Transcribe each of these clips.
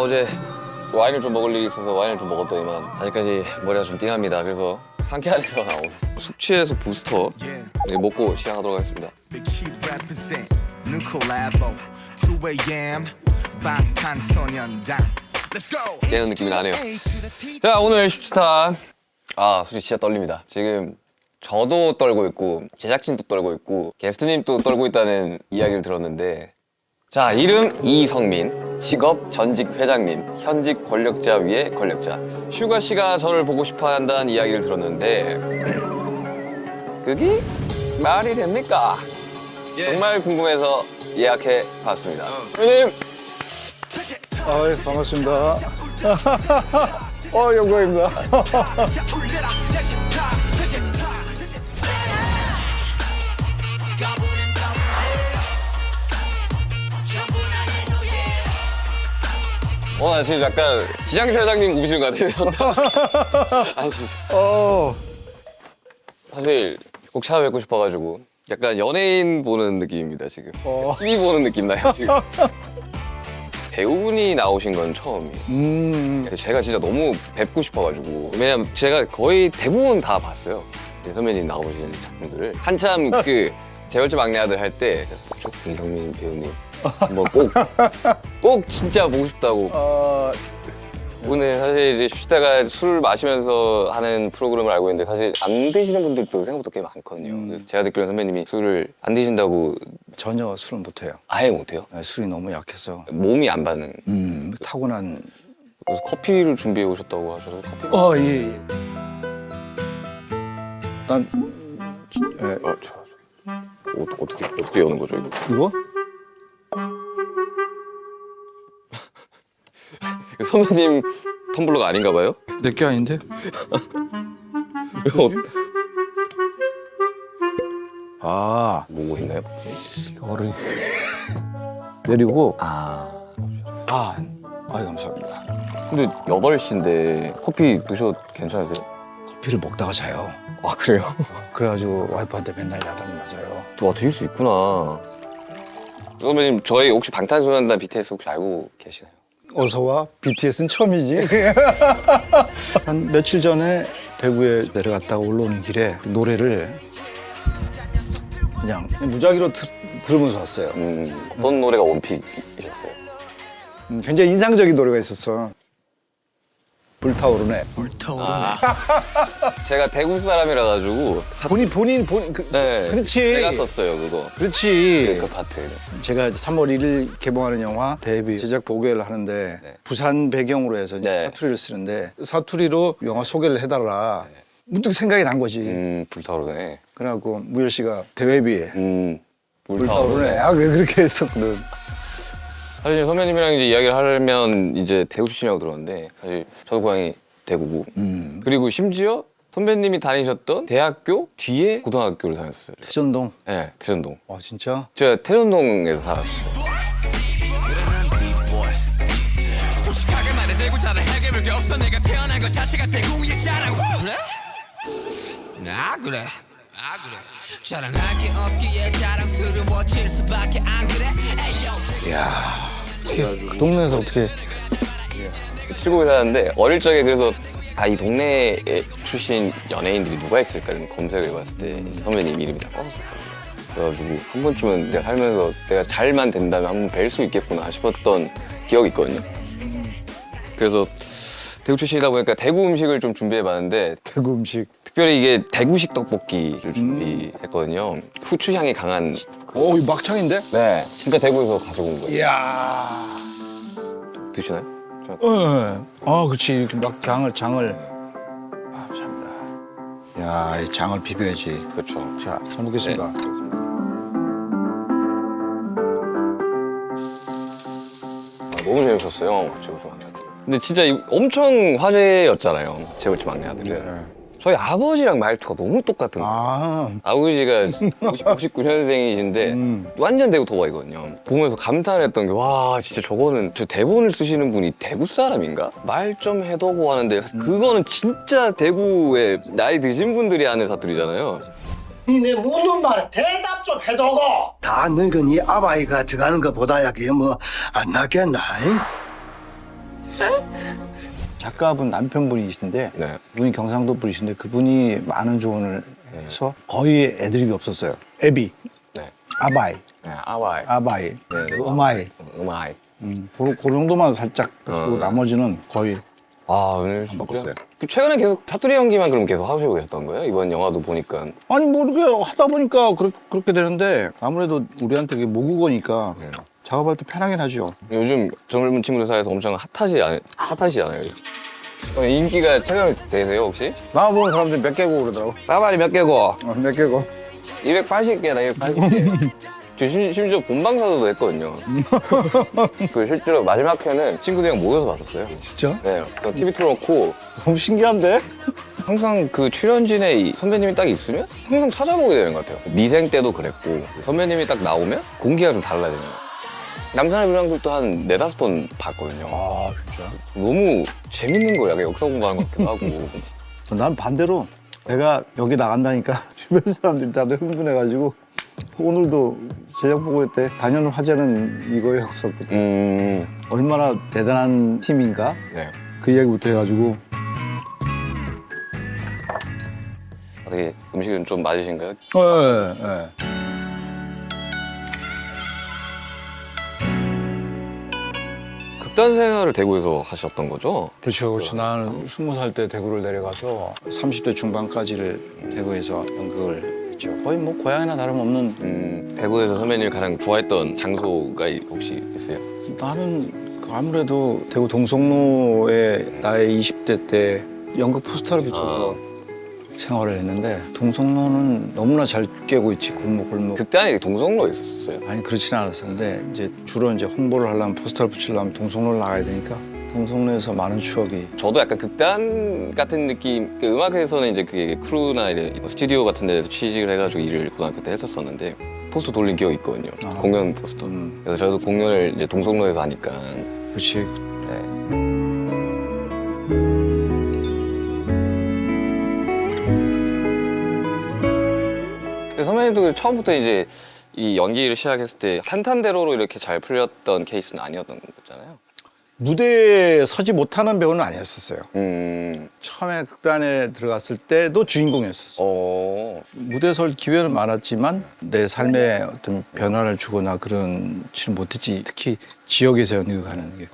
어제 와인을 좀 먹을 일이 있어서 와인을 좀 먹었더니만 아직까지 머리가 좀 띵합니다. 그래서 상쾌한에서 나온 숙취해소 부스터 먹고 시작하도록 하겠습니다. 깨는 느낌이 나네요. 자, 오늘 슈스타 술이 진짜 떨립니다. 지금 저도 떨고 있고 제작진도 떨고 있고 게스트님도 떨고 있다는 이야기를 들었는데, 자, 이름 이성민, 직업 전직 회장님, 현직 권력자 위의 권력자. 슈가 씨가 저를 보고 싶어 한다는 이야기를 들었는데 그게 말이 됩니까? 정말 궁금해서 예약해 봤습니다. 회장님! 아이, 반갑습니다. 영광입니다. 나 지금 약간 지장실 회장님 오시는 것 같아요. 아니, 진짜. 사실 꼭 찾아뵙고 싶어가지고 약간 연예인 보는 느낌입니다, 지금. TV 보는 느낌 나요, 지금. 배우분이 나오신 건 처음이에요. 근데 제가 진짜 너무 뵙고 싶어가지고. 왜냐면 제가 거의 대부분 다 봤어요. 선배님 나오시는 작품들을. 한참 그 재벌집 막내 아들 할 때 이성민 배우님 한번 꼭 진짜 보고 싶다고. 오늘 사실 이제 쉬다가 술 마시면서 하는 프로그램을 알고 있는데 사실 안 드시는 분들도 생각보다 꽤 많거든요. 제가 듣기로는 선배님이 술을 안 드신다고. 전혀 술은 못해요. 아예 못해요? 네, 술이 너무 약해서. 몸이 안 받는. 타고난. 그래서 커피를 준비해 오셨다고 하셔서 커피. 예. 난, 어떻게 여는 거죠, 이거? 이거? 선배님 텀블러가 아닌가 봐요? 내게 아닌데? 이거 뭐 있나요? 얼음. 내리고. 아이, 감사합니다. 근데 8시인데 커피 드셔도 괜찮으세요? 커피를 먹다가 자요. 아, 그래요? 그래가지고 와이프한테 맨날 야단 맞아요. 드실 수 있구나. 선배님, 저희 혹시 방탄소년단 BTS 혹시 알고 계시나요? 어서 와. BTS는 처음이지. 한 며칠 전에 대구에 내려갔다가 올라오는 길에 노래를 그냥 무작위로 들으면서 왔어요. 어떤 노래가 원픽이셨어요? 굉장히 인상적인 노래가 있었어. 불타오르네. 제가 대구 사람이라 가지고 본인 네, 그렇지. 제가 썼어요, 그거. 그렇지. 그 파트. 제가 3월 1일 개봉하는 영화 데뷔 제작 보고회를 하는데 부산 배경으로 해서 이제 사투리를 쓰는데 사투리로 영화 소개를 해달라. 문득 생각이 난 거지. 불타오르네. 그래갖고 무열 씨가 대회비에 불타오르네. 왜 그렇게 했었거든. 사실 선배님이랑 이제 이야기를 하려면 이제 대구 출신이라고 들었는데 사실 저도 고향이 대구고 그리고 심지어 선배님이 다니셨던 대학교 뒤에 고등학교를 다녔어요. 태전동. 네, 태전동. 진짜? 제가 태전동에서 살았어요. 솔직하게 말해 대구 자랑 해결할 게 없어. 내가 태어난 것 자체가 대구의 자랑. 그래? 그래. 자랑할 게 없기에 자랑스러워질 수밖에 안 그래. 이야, 어떻게 그 동네에서 어떻게? 칠곡에 살았는데 어릴 적에 그래서 이 동네 출신 연예인들이 누가 있을까 이런 검색을 해봤을 때 선배님 이름이 다 떴었거든요. 그래가지고 한 번쯤은 내가 살면서 내가 잘만 된다면 한 번 뵐 수 있겠구나 싶었던 기억이 있거든요. 그래서 대구 출신이다 보니까 대구 음식을 좀 준비해봤는데 대구 음식. 특별히 이게 대구식 떡볶이를 준비했거든요. 후추 향이 강한. 이 막창인데? 네, 진짜 대구에서 가져온 거예요. 이야. 드시나요? 그렇지. 이렇게 막 장을. 감사합니다. 야, 이 장을 비벼야지. 그렇죠. 자, 잘 먹겠습니다. 네. 너무 재밌었어요. 재벌집 막내 아들. 근데 진짜 엄청 화제였잖아요. 재벌집 막내 아들은. 네. 저희 아버지랑 말투가 너무 똑같은 거예요. 아버지가 59년생이신데 완전 대구 토박이거든요. 보면서 감탄했던 게 와, 진짜 저거는 저 대본을 쓰시는 분이 대구 사람인가? 말 좀 해도고 하는데 그거는 진짜 대구에 나이 드신 분들이 하는 사투리잖아요. 니네 묻는 말에 대답 좀 해도고. 다 늙은 이 아바이가 들어가는 것보다야 그게 뭐 안 낫겠나? 작가분 남편분이신데 네. 그분이 경상도 분이신데 그분이 많은 조언을 해서 거의 애드립이 없었어요. 애비, 네. 아바이, 네, 아와이. 아바이, 네, 네. 어마이. 음아이. 그 정도만 살짝 그리고 나머지는 거의 아, 오늘 바꿨어요. 그 최근에 계속 사투리 연기만 그럼 계속 하시고 계셨던 거예요? 이번 영화도 보니까. 아니 뭐 이렇게 하다 보니까 그렇게 되는데 아무래도 우리한테 이게 모국어니까 네. 작업할 때 편하긴 하죠. 요즘 젊은 친구들 사이에서 엄청 핫하시잖아요. 인기가 최근에 되세요, 혹시? 나와보는 사람들이 몇 개고 그러더라고. 빠발이 몇 개고? 몇 개고. 280개나 280개. 저 심지어 본방사수도 했거든요. 그 실제로 마지막 회는 친구들이랑 모여서 봤었어요. 진짜? 네, TV 틀어놓고 너무 신기한데? 항상 그 출연진에 이 선배님이 딱 있으면 항상 찾아보게 되는 것 같아요. 미생 때도 그랬고 선배님이 딱 나오면 공기가 좀 달라지는 것 같아요. 남산의 불량들도 한 4-5번 봤거든요. 아 진짜? 너무 재밌는 거야. 역사 공부하는 것 같기도 하고. 난 반대로 내가 여기 나간다니까 주변 사람들이 다들 흥분해가지고 오늘도 제작 보고 때 단연 화제는 이거였었거든. 얼마나 대단한 팀인가 네. 그 얘기부터 해가지고 어떻게 음식은 좀 맞으신가요? 네. 극단 생활을 대구에서 하셨던 거죠? 그렇죠. 나는 20살 때 대구를 내려가서 30대 중반까지를 대구에서 연극을 했죠. 거의 뭐 고향이나 다름없는. 대구에서 선배님이 가장 좋아했던 장소가 혹시 있어요? 나는 아무래도 대구 동성로에 나의 20대 때 연극 포스터를 붙여서 생활을 했는데 동성로는 너무나 잘 깨고 있지. 골목골목. 극단이 동성로에 있었어요? 아니 그렇지는 않았었는데 이제 주로 이제 홍보를 하려면 포스터를 붙이려면 동성로를 나가야 되니까 동성로에서 많은 추억이. 저도 약간 극단 같은 느낌. 그 음악에서는 이제 그게 크루나 이런 스튜디오 같은 데서 취직을 해가지고 일을 고등학교 때 했었었는데 포스터 돌린 기억이 있거든요. 공연 포스터. 그래서 저도 공연을 이제 동성로에서 하니까. 그렇지. 네. 선배님도 처음부터 이제 이 연기를 시작했을 때 탄탄대로로 이렇게 잘 풀렸던 케이스는 아니었던 거잖아요. 무대에 서지 못하는 배우는 아니었었어요. 음. 처음에 극단에 들어갔을 때도 주인공이었었어. 무대에 설 기회는 많았지만 내 삶에 어떤 변화를 주거나 그런지는 못했지. 특히 지역에서 연극하는 게.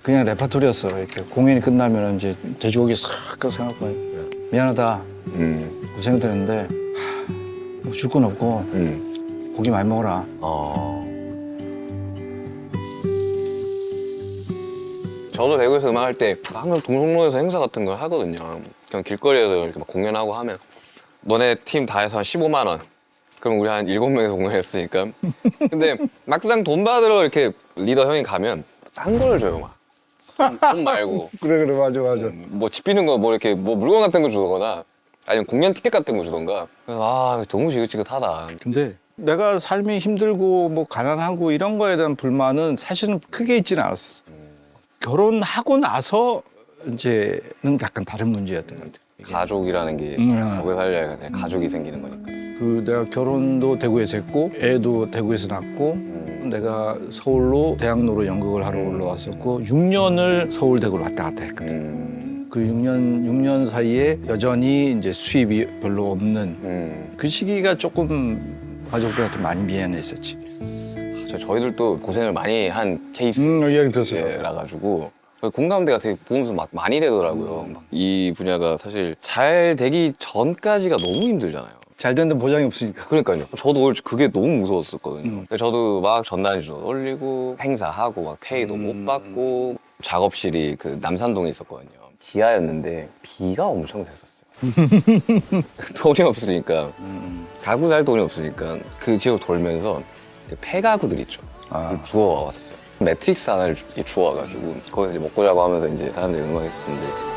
그냥 레파토리였어. 이렇게 공연이 끝나면 이제 돼지고기 싹 껴서 해놓고 미안하다. 고생들했는데 뭐 줄 건 없고 고기 많이 먹어라. 저도 대구에서 음악할 때 항상 동성로에서 행사 같은 걸 하거든요. 그냥 길거리에서 이렇게 막 공연하고 하면 너네 팀 다 해서 한 15만 원. 그럼 우리 한 7명에서 공연했으니까. 근데 막상 돈 받으러 이렇게 리더 형이 가면 딴 걸 줘요, 막. 돈 말고. 그래 맞아. 뭐 집 비는 거 뭐 이렇게 뭐 물건 같은 거 주거나 아니면 공연 티켓 같은 거 주던가. 그래서 너무 지긋지긋하다. 근데 내가 삶이 힘들고 뭐 가난하고 이런 거에 대한 불만은 사실은 크게 있지는 않았어. 결혼하고 나서 이제는 약간 다른 문제였던 것 같아. 가족이라는 게 오래 살려야 돼. 가족이 생기는 거니까. 그 내가 결혼도 대구에서 했고 애도 대구에서 낳고 내가 서울로 대학로로 연극을 하러 올라왔었고 6년을 서울 대구를 왔다 갔다 했거든. 그 6년 사이에 여전히 이제 수입이 별로 없는 그 시기가 조금 가족들한테 많이 미안했었지. 저희들도 고생을 많이 한 케이스. 이야기 들었어요. 라 가지고 공감대가 되게 보면서 막 많이 되더라고요. 이 분야가 사실 잘 되기 전까지가 너무 힘들잖아요. 잘 되는 보장이 없으니까. 그러니까요. 저도 그게 너무 무서웠었거든요. 저도 막 전단지도 올리고 행사하고 막 페이도 못 받고 작업실이 그 남산동에 있었거든요. 지하였는데 비가 엄청 샜었어요. 돈이 없으니까 가구 살 돈이 없으니까 그 지역 돌면서 폐가구들 있죠. 주워 왔었어요. 매트릭스 하나를 주워 와가지고 거기서 이제 먹고 자고 하면서 이제 사람들이 응원했었는데.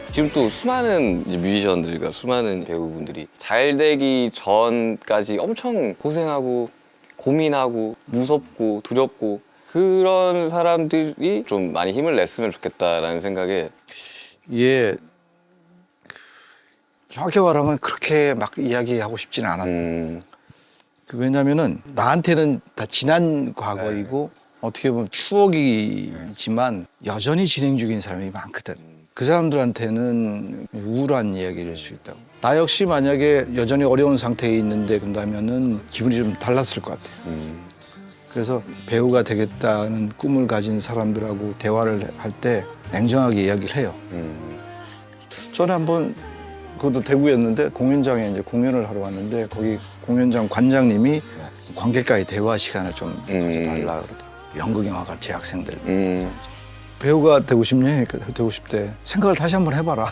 지금 또 수많은 뮤지션들과 수많은 배우분들이 잘 되기 전까지 엄청 고생하고 고민하고 무섭고 두렵고 그런 사람들이 좀 많이 힘을 냈으면 좋겠다라는 생각에 예, 정확히 말하면 그렇게 막 이야기하고 싶지는 않았어요. 왜냐면은 나한테는 다 지난 과거이고 어떻게 보면 추억이지만 여전히 진행 중인 사람이 많거든. 그 사람들한테는 우울한 이야기일 수 있다고. 나 역시 만약에 여전히 어려운 상태에 있는데 그런다면은 기분이 좀 달랐을 것 같아요. 그래서 배우가 되겠다는 꿈을 가진 사람들하고 대화를 할 때 냉정하게 이야기를 해요. 전에 한번 그것도 대구였는데 공연장에 이제 공연을 하러 왔는데 거기 공연장 관장님이 관객과의 대화 시간을 좀 가져달라 그러더라고요. 연극영화과 재학생들. 배우가 되고 싶니? 그러니까 되고 싶대. 생각을 다시 한번 해봐라.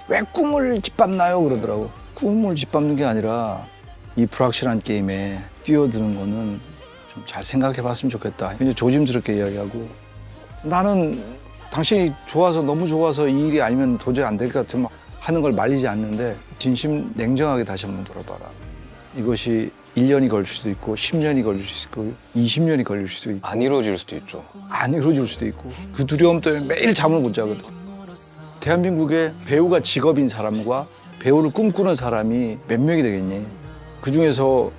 왜 꿈을 짓밟나요? 그러더라고. 꿈을 짓밟는 게 아니라 이 불확실한 게임에 뛰어드는 거는 좀 잘 생각해봤으면 좋겠다. 이제 조심스럽게 이야기하고 나는 당신이 좋아서 너무 좋아서 이 일이 아니면 도저히 안 될 것 같으면 하는 걸 말리지 않는데 진심 냉정하게 다시 한번 돌아봐라. 이것이 1년이 걸릴 수도 있고 10년이 걸릴 수도 있고 20년이 걸릴 수도 있고 안 이루어질 수도 있죠. 안 이루어질 수도 있고 그 두려움 때문에 매일 잠을 못 자거든. 대한민국에 배우가 직업인 사람과 배우를 꿈꾸는 사람이 몇 명이 되겠니? 그중에서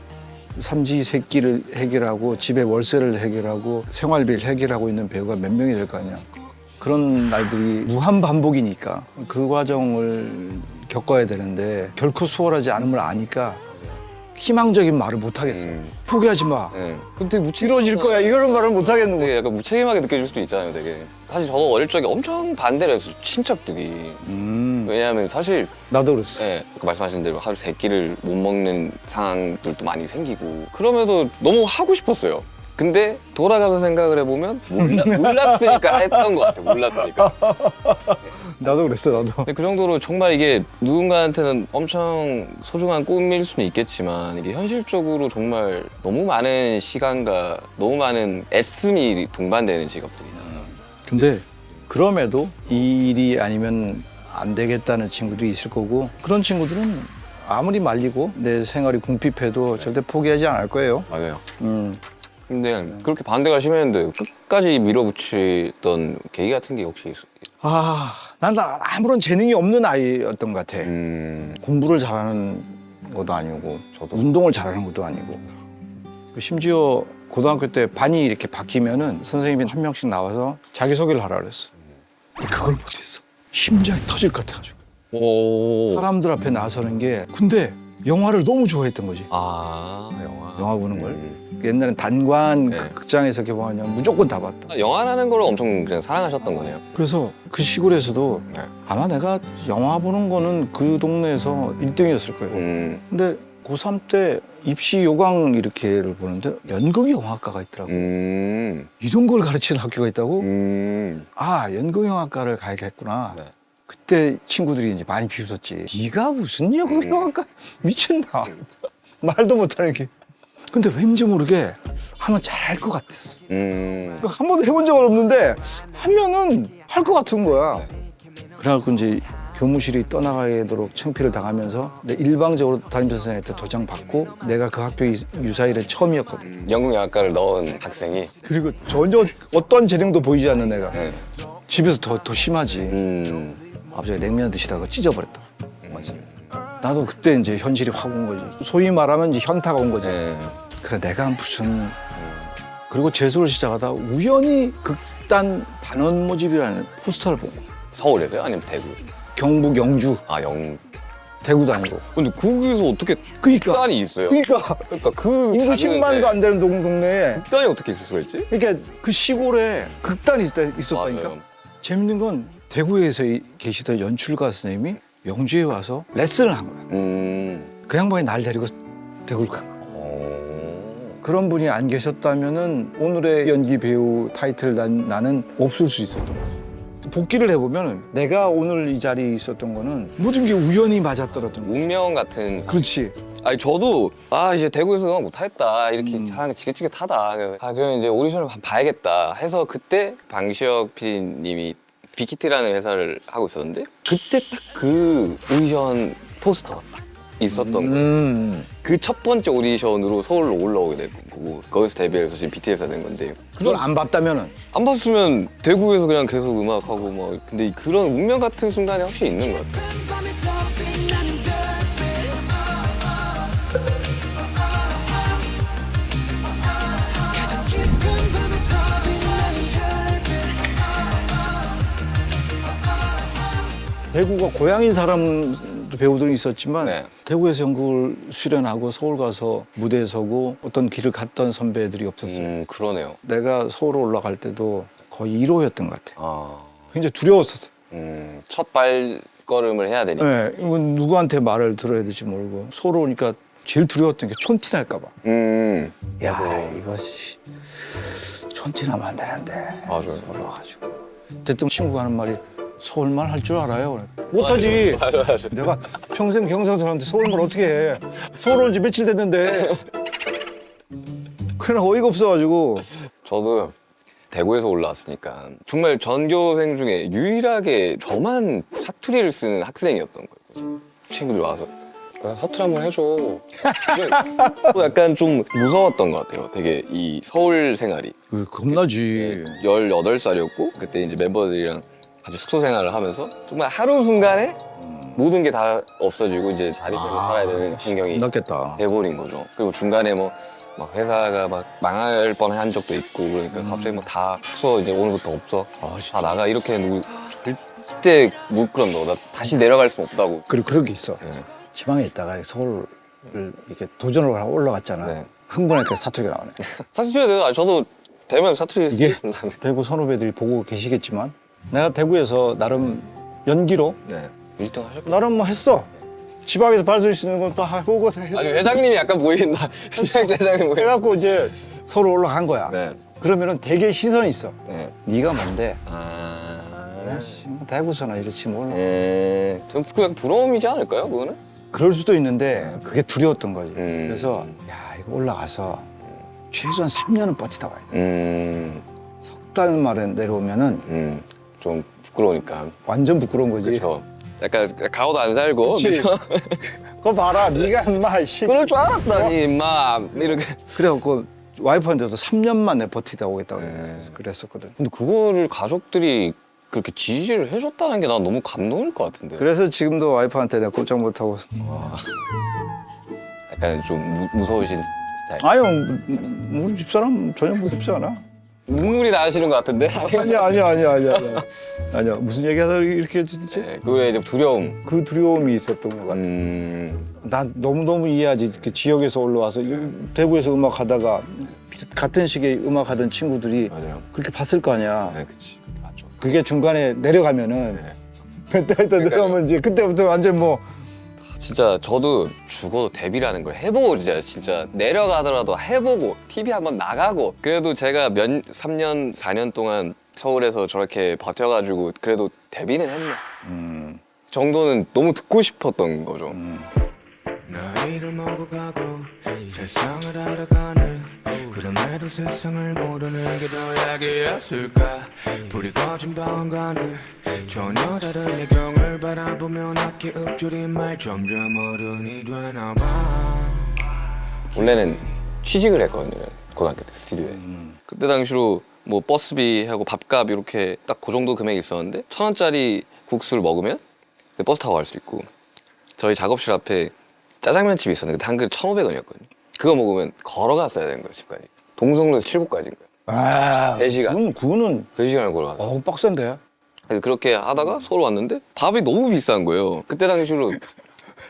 삼시세끼를 해결하고 집에 월세를 해결하고 생활비를 해결하고 있는 배우가 몇 명이 될 거 아니야. 그런 날들이 무한 반복이니까 그 과정을 겪어야 되는데 결코 수월하지 않음을 아니까 희망적인 말을 못 하겠어. 포기하지 마. 근데 이루어질 거야. 이런 말을 못 하겠는 거야. 되게 약간 무책임하게 느껴질 수도 있잖아요, 되게. 사실 저도 어릴 적에 엄청 반대를 했어요, 친척들이. 왜냐하면 사실 나도 그랬어. 네, 아까 말씀하신 대로 하루 세 끼를 못 먹는 상황들도 많이 생기고 그럼에도 너무 하고 싶었어요. 근데 돌아가서 생각을 해보면 몰랐으니까 했던 것 같아요. 몰랐으니까. 나도 그랬어, 나도. 근데 그 정도로 정말 이게 누군가한테는 엄청 소중한 꿈일 수는 있겠지만 이게 현실적으로 정말 너무 많은 시간과 너무 많은 애씀이 동반되는 직업들이다. 근데 그럼에도 이 일이 아니면 안 되겠다는 친구들이 있을 거고 그런 친구들은 아무리 말리고 내 생활이 궁핍해도 절대 포기하지 않을 거예요. 맞아요. 근데 그렇게 반대가 심했는데 끝까지 밀어붙이던 계기 같은 게 혹시 난 아무런 재능이 없는 아이였던 것 같아. 공부를 잘하는 것도 아니고 저도. 운동을 잘하는 것도 아니고 심지어 고등학교 때 반이 이렇게 바뀌면은 선생님이 한 명씩 나와서 자기소개를 하라 그랬어. 근데 그걸 못했어. 심장이 터질 것 같아가지고. 사람들 앞에 나서는 게 근데 영화를 너무 좋아했던 거지. 영화 보는 걸. 옛날엔 단관 극장에서 개봉하면 무조건 다 봤다. 영화라는 걸 엄청 그냥 사랑하셨던 거네요. 그래서 그 시골에서도 아마 내가 영화 보는 거는 그 동네에서 1등이었을 거예요. 근데 고3 때 입시 요강 이렇게를 보는데 연극영화과가 있더라고. 이런 걸 가르치는 학교가 있다고? 연극영화과를 가야겠구나. 그때 친구들이 이제 많이 비웃었지. 네가 무슨 연극영화과 미친다. 말도 못하는 게. 근데 왠지 모르게 하면 잘할 것 같았어. 한 번도 해본 적은 없는데 하면은 할 것 같은 거야. 그래갖고 이제 교무실이 떠나가도록 창피를 당하면서 내 일방적으로 담임선생님한테 도장 받고 내가 그 학교 유사일에 처음이었거든. 연극영화과를 넣은 학생이. 그리고 전혀 어떤 재능도 보이지 않는 애가 집에서 더 심하지. 아버지가 냉면 드시다가 찢어버렸다. 맞아. 나도 그때 이제 현실이 확 온 거지. 소위 말하면 이제 현타가 온 거지. 그래 내가 무슨 그리고 재수를 시작하다 우연히 극단 단원 모집이라는 포스터를 본 거야. 서울에서요? 아니면 대구? 경북 영주. 대구도 아니고. 근데 거기서 어떻게 그러니까. 극단이 있어요? 그러니까 그 인구 10만도 안 되는 동네에 극단이 어떻게 있을 수가 있지? 그러니까 그 시골에 극단이 있었다니까. 맞아요. 재밌는 건 대구에서 계시던 연출가 선생님이 영주에 와서 레슨을 한 거야. 그 양반이 날 데리고 대구를 간 거야. 그런 분이 안 계셨다면은 오늘의 연기 배우 타이틀 나는 없을 수 있었던 거지. 복귀를 해보면 내가 오늘 이 자리에 있었던 거는 모든 게 우연히 맞아떨어졌던 거야. 운명 같은. 그렇지. 아니 저도 이제 대구에서 못하겠다 이렇게 하는 게 지긋지긋하다. 그럼 이제 오디션을 한번 봐야겠다 해서 그때 방시혁 PD님이 빅히트라는 회사를 하고 있었는데 그때 딱 그 오디션 포스터가 딱 있었던 거예요. 그 첫 번째 오디션으로 서울로 올라오게 된 거고 거기서 데뷔해서 지금 BTS가 된 건데 그걸 안 봤다면은 안 봤으면 대구에서 그냥 계속 음악하고 막 근데 그런 운명 같은 순간이 확실히 있는 것 같아요. 대구가 고향인 사람도 배우들이 있었지만 네. 대구에서 연극을 수련하고 서울 가서 무대에 서고 어떤 길을 갔던 선배들이 없었어요. 그러네요. 내가 서울 올라갈 때도 거의 1호였던 것 같아요. 아, 굉장히 두려웠었어요. 첫 발걸음을 해야 되니까. 네, 이건 누구한테 말을 들어야 될지 모르고 서울 오니까 제일 두려웠던 게 촌티 날까 봐. 야, 이것이 촌티 나면 안 되는데. 맞아요. 올라가지고. 대뜸 친구가 하는 말이 서울말 할 줄 알아요? 그래. 못하지. 맞아. 내가 평생 경상 사람한테 서울말 어떻게 해? 서울 온 지 며칠 됐는데. 그냥 어이가 없어가지고. 저도 대구에서 올라왔으니까 정말 전교생 중에 유일하게 저만 사투리를 쓰는 학생이었던 거예요. 친구들 와서 야, 사투리 한번 해줘. 이게 또 약간 좀 무서웠던 것 같아요. 되게 이 서울 생활이. 겁나지. 18살이었고 그때 이제 멤버들이랑 같이 숙소 생활을 하면서 정말 하루 순간에 모든 게 다 없어지고 이제 자립해서 살아야 되는 환경이 겁났겠다. 돼버린 거죠. 그리고 중간에 뭐 막 회사가 막 망할 뻔한 적도 있고 그러니까 갑자기 뭐 다 숙소 이제 오늘부터 없어. 다 나가 이렇게 해도 절대 못 그런다고. 나 다시 내려갈 수 없다고. 그리고 그런 게 있어. 네. 지방에 있다가 서울을 이렇게 도전을 하고 올라갔잖아. 네. 흥분하니까 사투리가 나오네. 사투리가 내가 저도 대면 사투리 이게 쓰겠습니다. 대구 선후배들이 보고 계시겠지만 내가 대구에서 나름 연기로 네. 1등 하셨고. 나름 뭐 했어. 지방에서 받을 수 있는 건 또 해보고 아니 회장님이 약간 보인다. 회장님 보인다. 해갖고 이제 서울 올라간 거야. 네. 그러면은 되게 시선이 있어. 네. 네가 뭔데? 아. 씨, 뭐 대구서나 이렇지 몰라. 좀 그냥 부러움이지 않을까요, 그거는? 그럴 수도 있는데 그게 두려웠던 거지. 음. 그래서 야 이거 올라가서 최소한 3년은 버티다 와야 돼. 석 달 만에 내려오면은 좀 부끄러우니까. 완전 부끄러운 거지. 그렇죠. 약간 가오도 안 살고. 그치. 그죠? 그거 봐라, 네가 인마 씨. 그럴 줄 알았다니, 임마. 이렇게. 그래갖고 와이프한테도 3년만 내 버티다 오겠다고 그랬었거든. 근데 그거를 가족들이 그렇게 지지를 해줬다는 게 난 너무 감동일 것 같은데. 그래서 지금도 와이프한테 내가 꼼짝 못하고. 약간 좀 무서우신 스타일. 아유, 우리 집사람 전혀 무섭지 않아. 눈물이 나시는 것 같은데? 아니야. 무슨 얘기하다 이렇게 했지? 네, 그거에 이제 두려움. 그 두려움이 있었던 것 같아. 난 너무너무 이해하지. 이렇게 지역에서 올라와서 대구에서 음악하다가 같은 시기에 음악하던 친구들이 맞아요. 그렇게 봤을 거 아니야. 네, 그치. 맞죠. 그게 중간에 내려가면은 네. 멘탈 내려가면 이제 그때부터 완전 뭐 진짜 저도 죽어도 데뷔라는 걸 해보고 진짜 내려가더라도 해보고 TV 한번 나가고 그래도 제가 3년 4년 동안 서울에서 저렇게 버텨가지고 그래도 데뷔는 했네 정도는 너무 듣고 싶었던 거죠. 나이를 먹어가고 세상을 알아가는 그럼에도 세상을 모르는 게 더 약이었을까 불이 꺼진 방안가는 전혀 다른 야경을 바라보며 낮게 읊조린 말 점점 어른이 되나봐 원래는 취직을 했거든요 고등학교 때 스튜디오에 그때 당시로 뭐 버스비하고 밥값 이렇게 딱 그 정도 금액이 있었는데 1,000원짜리 국수를 먹으면 버스 타고 갈 수 있고 저희 작업실 앞에 짜장면집이 있었는데 한 그릇 1,500원이었거든요. 그거 먹으면 걸어갔어야 되는 거예요, 집까지. 동성로에서 칠곡까지인 거예요. 아, 3시간. 그거는 3시간을 걸어갔어요. 빡센데. 그래서 그렇게 하다가 서울 왔는데 밥이 너무 비싼 거예요. 그때 당시로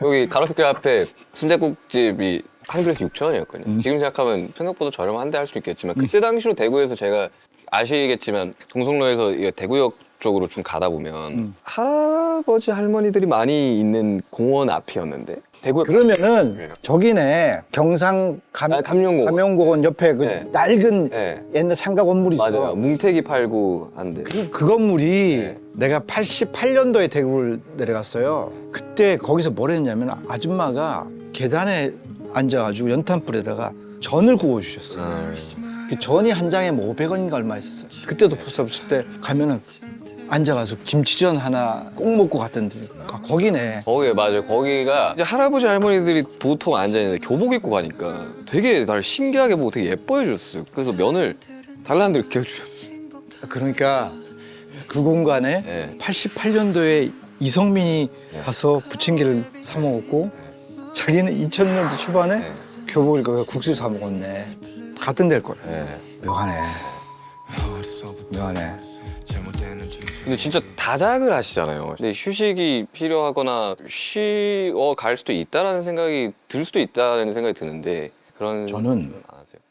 여기 가로수길 앞에 순댓국집이 한 그릇에 6,000원이었거든요. 지금 생각하면 생각보다 저렴한데 할 수 있겠지만 그때 당시로 대구에서 제가 아시겠지만 동성로에서 대구역 쪽으로 좀 가다 보면 할아버지 할머니들이 많이 있는 공원 앞이었는데 대구에 그러면은 저기네 경상 감영공원 옆에 그 네. 낡은 네. 옛날 상가 건물이 있어. 맞아요. 뭉태기 팔고 한데. 그 건물이 네. 내가 88년도에 대구를 내려갔어요. 그때 거기서 뭘 했냐면 아줌마가 계단에 앉아가지고 연탄불에다가 전을 구워주셨어요. 그 전이 한 장에 뭐 500원인가 얼마 있었어요. 그때도 포스터 붙일 때 가면은 앉아가서 김치전 하나 꼭 먹고 갔던 데 거기네. 거기 맞아요. 거기가 이제 할아버지 할머니들이 보통 앉아 있는데 교복 입고 가니까 되게 날 신기하게 보고 되게 예뻐해 줬어요. 그래서 면을 달라는 대로 이렇게 해주셨어. 그러니까 그 공간에 네. 88년도에 이성민이 가서 부침개를 사 먹었고 자기는 2000년도 초반에 네. 교복을 입고 국수 사 먹었네. 같은 데일 거야. 네. 묘하네. 묘하네. 근데 진짜 다작을 하시잖아요. 근데 휴식이 필요하거나 쉬어 갈 수도 있다라는 생각이 들 수도 있다는 생각이 드는데 그런 저는 안 하세요?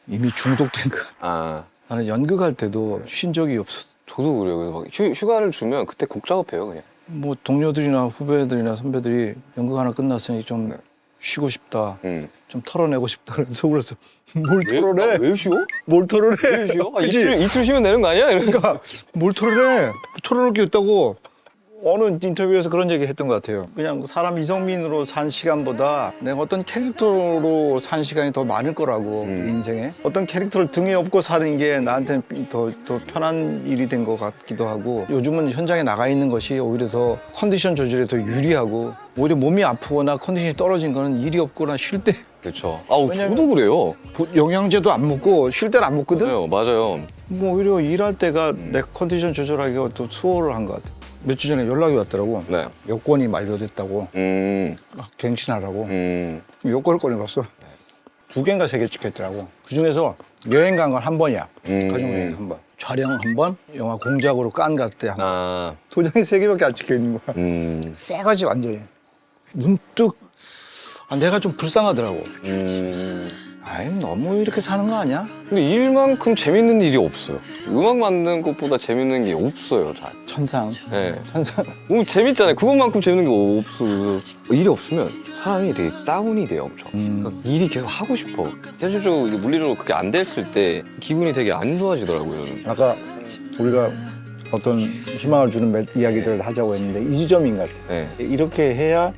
이미 중독된 것 같아. 아 나는 연극할 때도 쉰 적이 없었어. 저도 그래요. 그래서 막 휴가를 주면 그때 곡 작업해요 그냥. 뭐 동료들이나 후배들이나 선배들이 연극 하나 끝났으니 좀 쉬고 싶다. 좀 털어내고 싶다. 그래서 그래서 뭘 털어내? 왜 쉬어? 뭘 털어내? 왜 쉬어? 아, 그치? 이틀 쉬면 되는 거 아니야? 이러니까 그러니까 뭘 털어내? 털어놓을 게 있다고. 어느 인터뷰에서 그런 얘기 했던 것 같아요. 그냥 사람 이성민으로 산 시간보다 내가 어떤 캐릭터로 산 시간이 더 많을 거라고 인생에. 어떤 캐릭터를 등에 업고 사는 게 나한테 더 편한 일이 된 것 같기도 하고 요즘은 현장에 나가 있는 것이 오히려 더 컨디션 조절에 더 유리하고 오히려 몸이 아프거나 컨디션이 떨어진 거는 일이 없거나 쉴 때 그렇죠. 아우 왜냐면- 저도 그래요. 영양제도 안 먹고 쉴 때는 안 먹거든? 맞아요. 뭐 오히려 일할 때가 내 컨디션 조절하기가 또 수월을 한 것 같아. 몇 주 전에 연락이 왔더라고. 네. 여권이 만료됐다고. 음. 갱신하라고. 음. 여권을 꺼내봤어. 2개인가 3개 찍혔더라고. 그중에서 여행 간 건 한 번이야. 가족여행 한 번. 촬영 한 번, 영화 공작으로 깐 갈 때 한 번. 아. 도장이 3개밖에 안 찍혀 있는 거야. 새거지 완전히. 문득 내가 좀 불쌍하더라고. 아이 너무 이렇게 사는 거 아니야? 근데 일만큼 재밌는 일이 없어요. 음악 만드는 것보다 재밌는 게 없어요, 잘. 천상. 네. 천상. 너무 재밌잖아요. 그것만큼 재밌는 게 없어요. 일이 없으면 사람이 되게 다운이 돼요, 엄청. 그러니까 일이 계속 하고 싶어. 현실적으로 이게 물리적으로 그게 안 됐을 때 기분이 되게 안 좋아지더라고요. 아까 우리가 어떤 희망을 주는 이야기들을 하자고 했는데 이 지점인 것 같아. 네. 이렇게 해야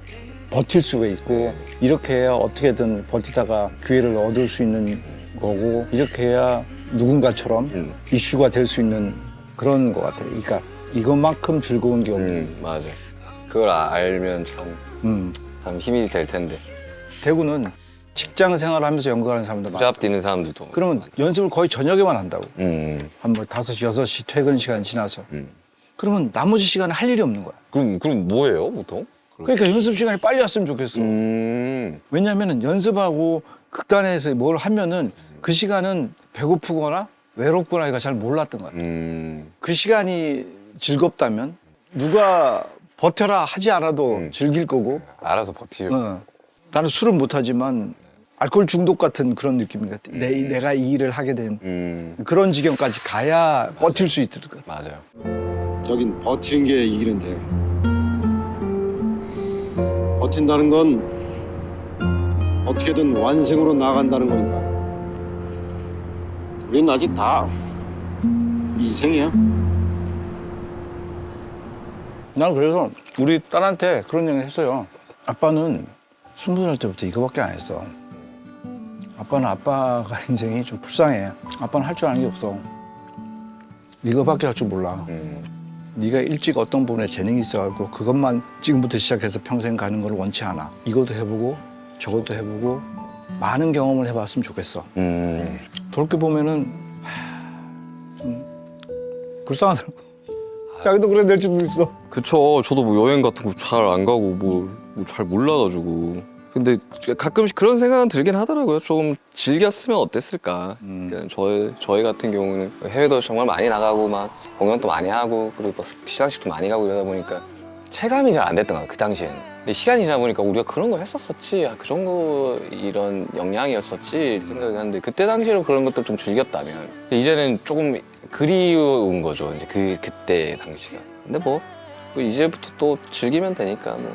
버틸 수가 있고 이렇게 해야 어떻게든 버티다가 기회를 얻을 수 있는 거고 이렇게 해야 누군가처럼 이슈가 될 수 있는 그런 것 같아요. 그러니까 이것만큼 즐거운 게 없는. 맞아. 그걸 알면 참 힘이 될 텐데. 대구는 직장 생활하면서 연극하는 사람도 많아. 부잡 뛰는 사람들도. 그러면 연습을 거의 저녁에만 한다고. 음. 한 뭐 5시, 6시 퇴근 시간 지나서. 그러면 나머지 시간에 할 일이 없는 거야. 그럼 뭐예요, 보통? 그러니까 연습 시간이 빨리 왔으면 좋겠어. 왜냐하면 연습하고 극단에서 뭘 하면은 그 시간은 배고프거나 외롭거나 이거 잘 몰랐던 것 같아. 그 시간이 즐겁다면 누가 버텨라 하지 않아도 즐길 거고. 알아서 버티고. 나는 술은 못하지만 알코올 중독 같은 그런 느낌 같아. 내가 이 일을 하게 된 그런 지경까지 가야 버틸 수 있을 것 같아. 맞아요. 여긴 버티는 게 이기는데 버틴다는 건 어떻게든 완생으로 나간다는 거니까 우린 아직 다 미생이야. 난 그래서 우리 딸한테 그런 얘기를 했어요. 아빠는 20살 때부터 이거밖에 안 했어. 아빠는 아빠가 인생이 좀 불쌍해. 아빠는 할 줄 아는 게 없어. 이거밖에 할 줄 몰라. 네가 일찍 어떤 부분에 재능이 있어갖고 그것만 지금부터 시작해서 평생 가는 걸 원치 않아. 이것도 해보고 저것도 해보고 많은 경험을 해봤으면 좋겠어. 돌이켜보면은 좀 불쌍하더라고. 자기도 그래 될 줄도 있어. 그쵸. 저도 뭐 여행 같은 거 잘 안 가고 뭐 잘 몰라가지고. 근데 가끔씩 그런 생각은 들긴 하더라고요. 조금 즐겼으면 어땠을까. 그러니까 저희 같은 경우는 해외도 정말 많이 나가고 막 공연도 많이 하고 그리고 뭐 시상식도 많이 가고 이러다 보니까 체감이 잘 안 됐던 거야, 그 당시에는. 근데 시간이 지나 보니까 우리가 그런 거 했었었지. 그 정도 이런 역량이었었지 생각이 하는데 그때 당시로 그런 것들 좀 즐겼다면 이제는 조금 그리운 거죠. 이제 그때 당시가. 근데 뭐 이제부터 또 즐기면 되니까 뭐.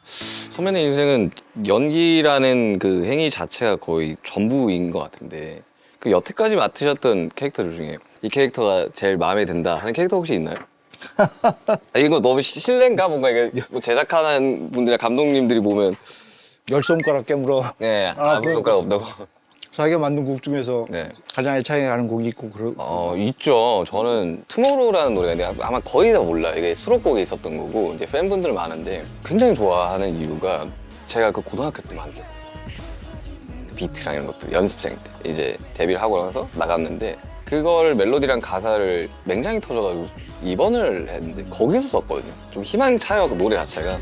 선배님 인생은 연기라는 그 행위 자체가 거의 전부인 것 같은데 그 여태까지 맡으셨던 캐릭터들 중에 이 캐릭터가 제일 마음에 든다 하는 캐릭터 혹시 있나요? 이거 너무 실례인가? 뭔가 이게 뭐 제작하는 분들이나 감독님들이 보면 10손가락 깨물어. 네 아무 손가락 없다고. 자기가 만든 곡 중에서 네. 가장 애착이 가는 곡이 있고 있죠. 저는 투모로우라는 노래가 내가 아마 거의 다 몰라. 이게 수록곡에 있었던 거고 이제 팬분들 많은데 굉장히 좋아하는 이유가 제가 그 고등학교 때 만든 비트랑 이런 것들 연습생 때 이제 데뷔를 하고 나서 나갔는데 그걸 멜로디랑 가사를 맹장이 터져가지고 입원을 했는데 거기서 썼거든요. 좀 희망차요 그 노래 자체가.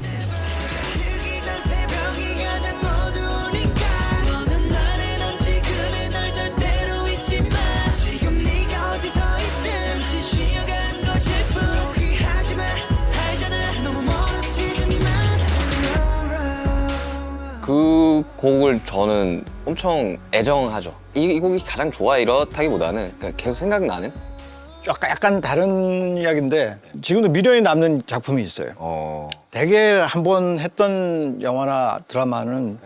그 곡을 저는 엄청 애정하죠. 이 곡이 가장 좋아 이렇다기보다는 그냥 계속 생각나는? 약간 다른 이야기인데 지금도 미련이 남는 작품이 있어요. 되게 한 번 했던 영화나 드라마는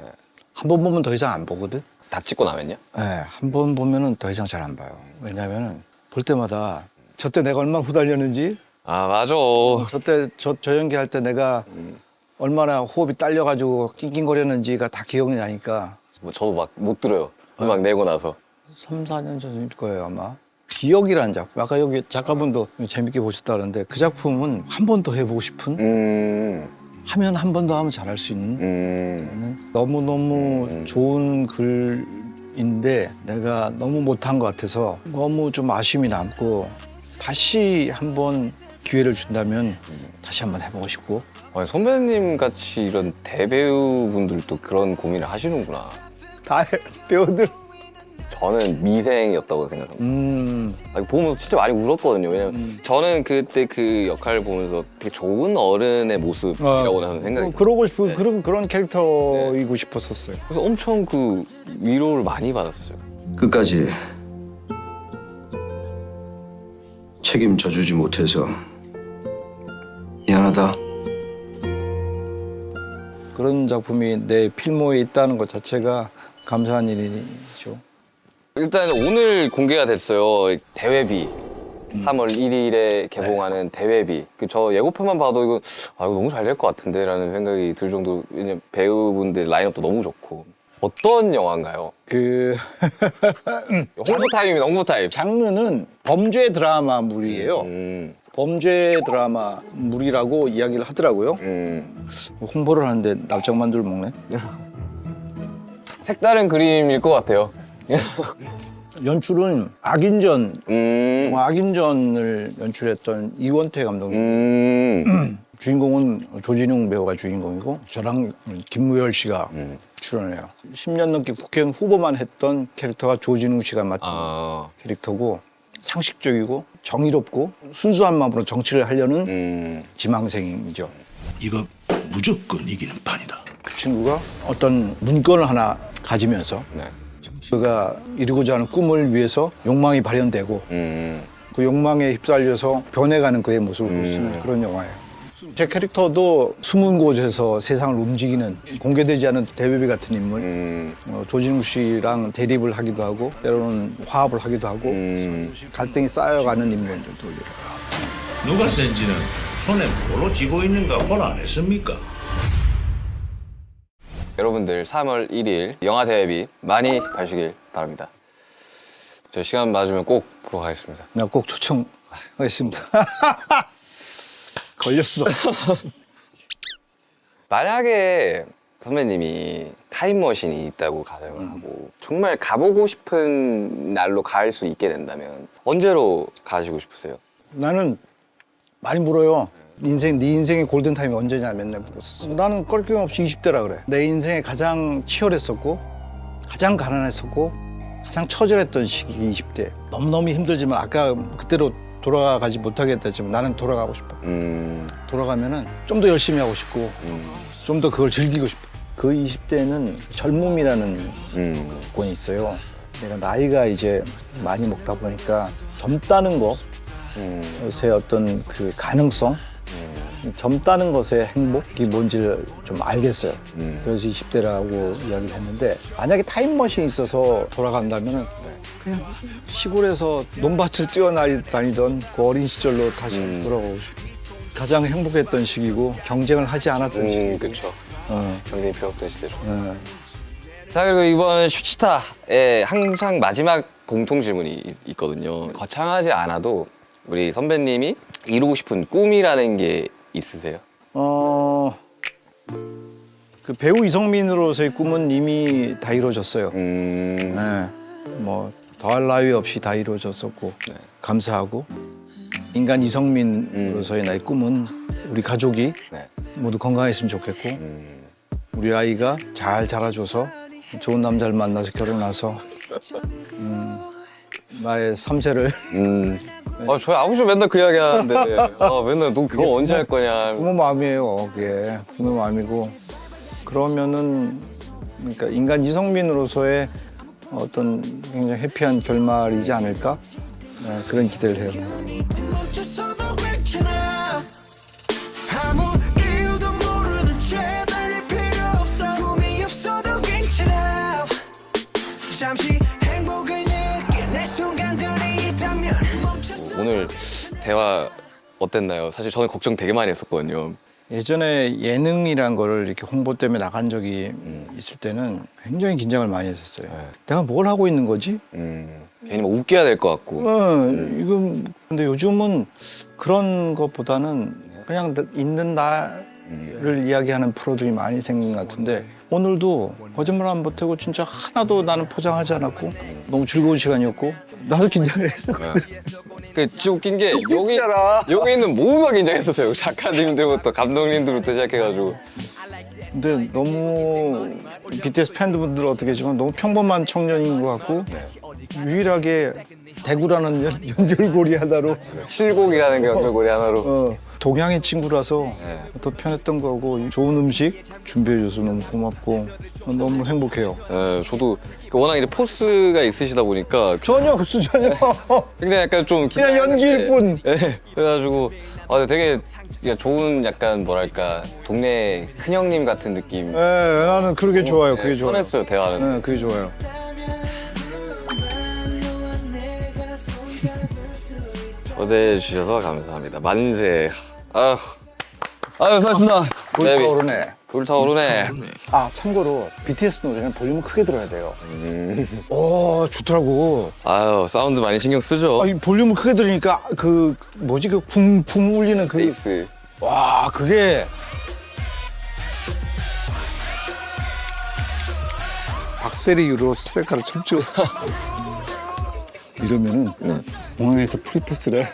한 번 보면 더 이상 안 보거든. 다 찍고 나면요? 네, 한 번 보면은 더 이상 잘 안 봐요. 왜냐면은 볼 때마다 저때 내가 얼마나 후달렸는지, 아 맞아. 저때 저 연기할 때 내가 얼마나 호흡이 딸려가지고 낑낑거렸는지가 다 기억이 나니까 뭐 저도 막 못 들어요. 음악 내고 나서. 3, 4년 전일 거예요 아마. 기억이라는 작품. 아까 여기 작가분도 재밌게 보셨다는데 그 작품은 한 번 더 해보고 싶은 하면 한 번 더 하면 잘할 수 있는 너무너무 좋은 글인데 내가 너무 못한 것 같아서 너무 좀 아쉬움이 남고 다시 한번 기회를 준다면 다시 한번 해보고 싶고. 아니, 선배님 같이 이런 대배우분들도 그런 고민을 하시는구나. 다 배우들. 저는 미생이었다고 생각합니다. 아니, 보면서 진짜 많이 울었거든요. 왜냐면 저는 그때 그 역할을 보면서 되게 좋은 어른의 모습이라고 저는 생각이 그러고 싶은 그런 캐릭터이고 싶었었어요. 그래서 엄청 그 위로를 많이 받았어요. 끝까지 책임져 주지 못해서 미안하다. 그런 작품이 내 필모에 있다는 것 자체가 감사한 일이죠. 일단 오늘 공개가 됐어요. 대회비. 3월 1일에 개봉하는 대회비. 저 예고편만 봐도 이거 너무 잘 될 것 같은데 라는 생각이 들 정도로 왜냐면 배우분들 라인업도 너무 좋고. 어떤 영화인가요? 홍보 타임입니다. 홍보 타임. 장르는 범죄 드라마물이에요. 범죄 드라마물이라고 이야기를 하더라고요. 홍보를 하는데 납작만두를 먹네. 색다른 그림일 것 같아요. 연출은 악인전, 영화 악인전을 연출했던 이원태 감독님. 주인공은 조진웅 배우가 주인공이고 저랑 김무열 씨가 출연해요. 10년 넘게 국회의원 후보만 했던 캐릭터가 조진웅 씨가 맡은 캐릭터고 상식적이고 정의롭고 순수한 마음으로 정치를 하려는 지망생이죠. 이거 무조건 이기는 판이다. 그 친구가 어떤 문건을 하나 가지면서 네. 그가 이루고자 하는 꿈을 위해서 욕망이 발현되고 그 욕망에 휩쓸려서 변해가는 그의 모습을 볼 수 있는 그런 영화예요. 제 캐릭터도 숨은 곳에서 세상을 움직이는 공개되지 않은 대배비 같은 인물. 조진웅 씨랑 대립을 하기도 하고 때로는 화합을 하기도 하고 갈등이 쌓여가는 인물들도 누가 센지는 손에 뭐로 쥐고 있는가 볼 안 했습니까? 여러분들 3월 1일 영화 대회비 많이 봐주길 바랍니다. 저 시간 맞으면 꼭 보러 가겠습니다. 내가 꼭 초청하겠습니다. 걸렸어. 만약에 선배님이 타임머신이 있다고 가정을 하고 정말 가보고 싶은 날로 갈 수 있게 된다면 언제로 가시고 싶으세요? 나는 많이 물어요. 네 인생의 골든타임이 언제냐 맨날 물었어. 나는 껄낌없이 20대라 그래. 내 인생에 가장 치열했었고 가장 가난했었고 가장 처절했던 시기 20대. 너무너무 힘들지만 아까 그때로 돌아가지 못하겠다지만 나는 돌아가고 싶어. 돌아가면은 좀 더 열심히 하고 싶고 좀 더 그걸 즐기고 싶어. 그 20대에는 젊음이라는 권이 있어요. 내가 나이가 이제 많이 먹다 보니까 젊다는 것의 어떤 그 가능성, 젊다는 것의 행복이 뭔지를 좀 알겠어요. 그래서 20대라고 이야기를 했는데 만약에 타임머신이 있어서 돌아간다면 그냥 시골에서 논밭을 뛰어다니던 그 어린 시절로 다시 돌아가고 싶어요. 가장 행복했던 시기고 경쟁을 하지 않았던 시기고. 그렇죠. 경쟁이 필요 없던 시대로. 자, 그리고 이번 슈치타에 항상 마지막 공통 질문이 있거든요. 거창하지 않아도 우리 선배님이 이루고 싶은 꿈이라는 게 있으세요? 그 배우 이성민으로서의 꿈은 이미 다 이루어졌어요. 네. 뭐 더할 나위 없이 다 이루어졌었고 감사하고 인간 이성민으로서의 나의 꿈은 우리 가족이 네. 모두 건강했으면 좋겠고 우리 아이가 잘 자라줘서 좋은 남자를 만나서 결혼해서 나의 3세를 저희 아버지 맨날 그 이야기 하는데 맨날 너 결혼 언제 할 거냐. 부모 마음이에요. 그게 부모 마음이고 그러면은 그러니까 인간 이성민으로서의 어떤 굉장히 해피한 결말이지 않을까 그런 기대를 해요. 멈춰서도 괜찮아 아무 이유도 모르는 채 달릴 필요 없어 꿈이 없어도 괜찮아 잠시 행복을 느끼는 순간들이 있다면 오늘 대화 어땠나요? 사실 저는 걱정 되게 많이 했었거든요. 예전에 예능이란 거를 이렇게 홍보 때문에 나간 적이 있을 때는 굉장히 긴장을 많이 했었어요. 내가 뭘 하고 있는 거지? 괜히 막 웃겨야 될 것 같고. 이건 근데 요즘은 그런 것보다는 그냥 있는 나를 이야기하는 프로들이 많이 생긴 것 같은데 오늘도 거짓말 안 보태고 진짜 하나도 나는 포장하지 않았고 너무 즐거운 시간이었고 나도 긴장을 했었거든. 그 진짜 웃긴 게 웃기잖아. 여기 있는 모두가 긴장했었어요. 작가님들부터 감독님들부터 시작해가지고. 근데 너무 BTS 팬분들 어떻게 했지만 너무 평범한 청년인 것 같고 유일하게 대구라는 연결고리 하나로 칠곡이라는 게 연결고리 하나로. 동양의 친구라서 더 편했던 거고 좋은 음식 준비해줘서 너무 고맙고 너무 행복해요. 네, 저도 워낙 이제 포스가 있으시다 보니까 전혀 없어 전혀. 굉장히 약간 좀 그냥 연기일 뿐. 네, 그래가지고 되게 좋은 약간 뭐랄까 동네 큰형님 같은 느낌. 네, 나는 그게 좋아요. 그게 좋아요. 편했어요 대화는. 네, 그게 좋아요. 초대해 주셔서 감사합니다. 만세. 아유 수고하셨습니다. 불타오르네. 불타오르네. 아 참고로 BTS 노래는 볼륨을 크게 들어야 돼요. 오 좋더라고. 아유 사운드 많이 신경 쓰죠. 이 볼륨을 크게 들으니까 그 뭐지 그 쿵쿵 울리는 그 베이스. 와 그게 박세리 유로 셀카를 첨죠. 이러면은 공항에서 프리패스를